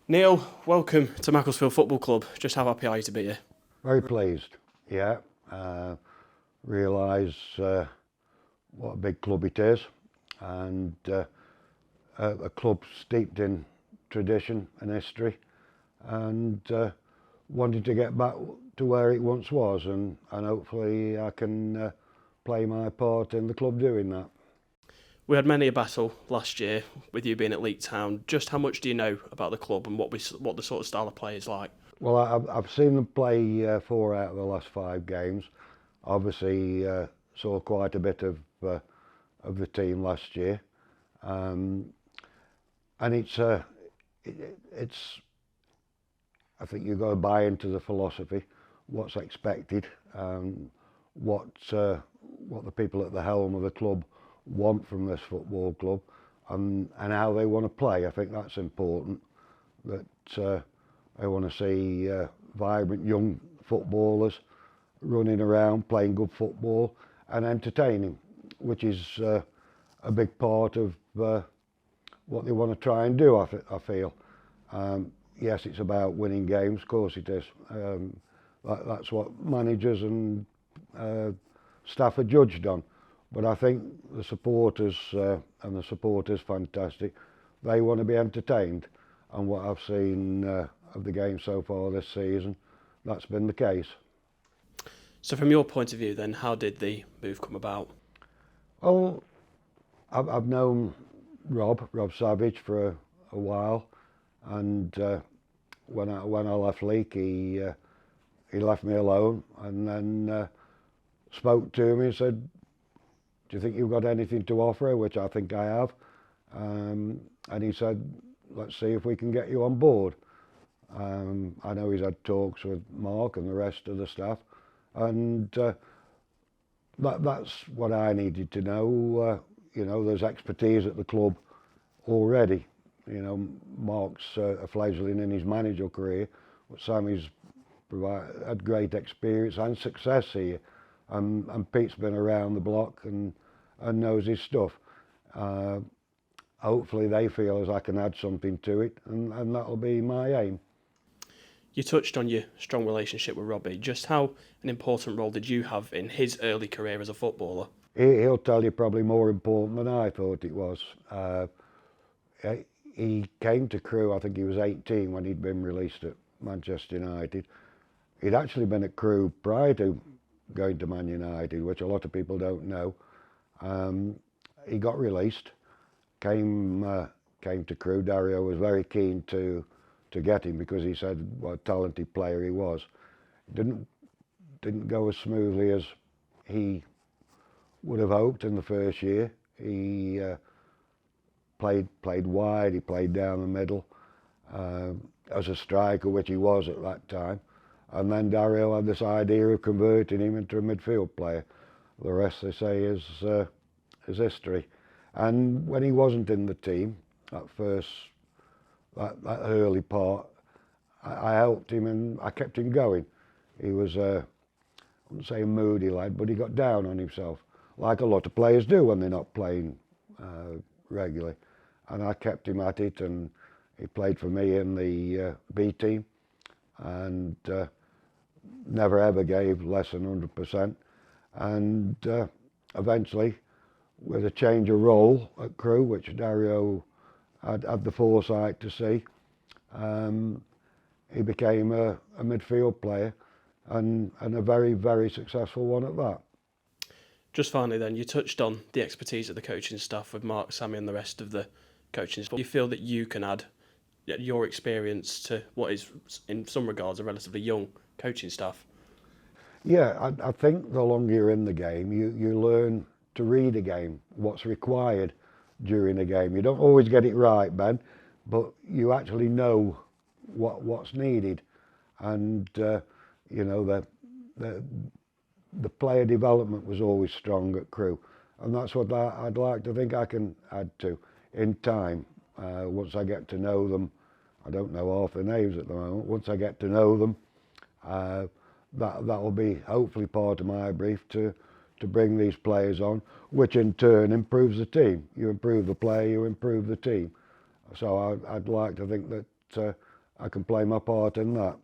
Neil, welcome to Macclesfield Football Club. Just how happy are you to be here? Very pleased, yeah. Realise what a big club it is, and a club steeped in tradition and history, and wanted to get back to where it once was, and hopefully I can play my part in the club doing that. We had many a battle last year with you being at Leek Town. Just how much do you know about the club and what the sort of style of play is like? Well, I've seen them play 4 out of the last 5 games. Obviously, saw quite a bit of the team last year, and it's I think you've got to buy into the philosophy, what's expected, what the people at the helm of the club want from this football club, and how they want to play. I think that's important. That I want to see vibrant young footballers running around, playing good football and entertaining, which is a big part of what they want to try and do, I feel. Yes, it's about winning games, of course it is. That's what managers and staff are judged on. But I think the supporters, and the supporters fantastic, they want to be entertained. And what I've seen of the game so far this season, that's been the case. So from your point of view then, how did the move come about? Well, I've known Rob Savage for a while, and when I left Leek, he left me alone, and then spoke to me and said, "Do you think you've got anything to offer?" Which I think I have, and he said, "Let's see if we can get you on board." I know he's had talks with Mark and the rest of the staff, and that's what I needed to know. There's expertise at the club already. Mark's a fledgling in his managerial career, but Sammy's had great experience and success here, and Pete's been around the block and knows his stuff. Hopefully they feel as I can add something to it, and that'll be my aim. You touched on your strong relationship with Robbie. Just how an important role did you have in his early career as a footballer? He'll tell you probably more important than I thought it was. He came to Crewe, I think he was 18 when he'd been released at Manchester United. He'd actually been at Crewe prior to going to Man United, which a lot of people don't know. He got released, came to Crewe. Dario was very keen to get him because he said what a talented player he was. Didn't go as smoothly as he would have hoped in the first year. He played wide, he played down the middle as a striker, which he was at that time. And then Dario had this idea of converting him into a midfield player. The rest, they say, is history. And when he wasn't in the team, that early part, I helped him and I kept him going. He was I wouldn't say a moody lad, but he got down on himself, like a lot of players do when they're not playing regularly. And I kept him at it, and he played for me in the B team, and never ever gave less than 100%. And eventually, with a change of role at Crewe, which Dario had the foresight to see, he became a midfield player, and a very, very successful one at that. Just finally then, you touched on the expertise of the coaching staff with Mark, Sammy and the rest of the coaching staff. Do you feel that you can add your experience to what is, in some regards, a relatively young coaching staff? Yeah, I think the longer you're in the game, you learn to read a game, what's required during a game. You don't always get it right, Ben, but you actually know what's needed. And the player development was always strong at Crewe, and that's what I'd like to think I can add to in time. Once I get to know them, I don't know half their names at the moment. Once I get to know them, that will be hopefully part of my brief to bring these players on, which in turn improves the team. You improve the player, you improve the team. So I'd like to think that I can play my part in that.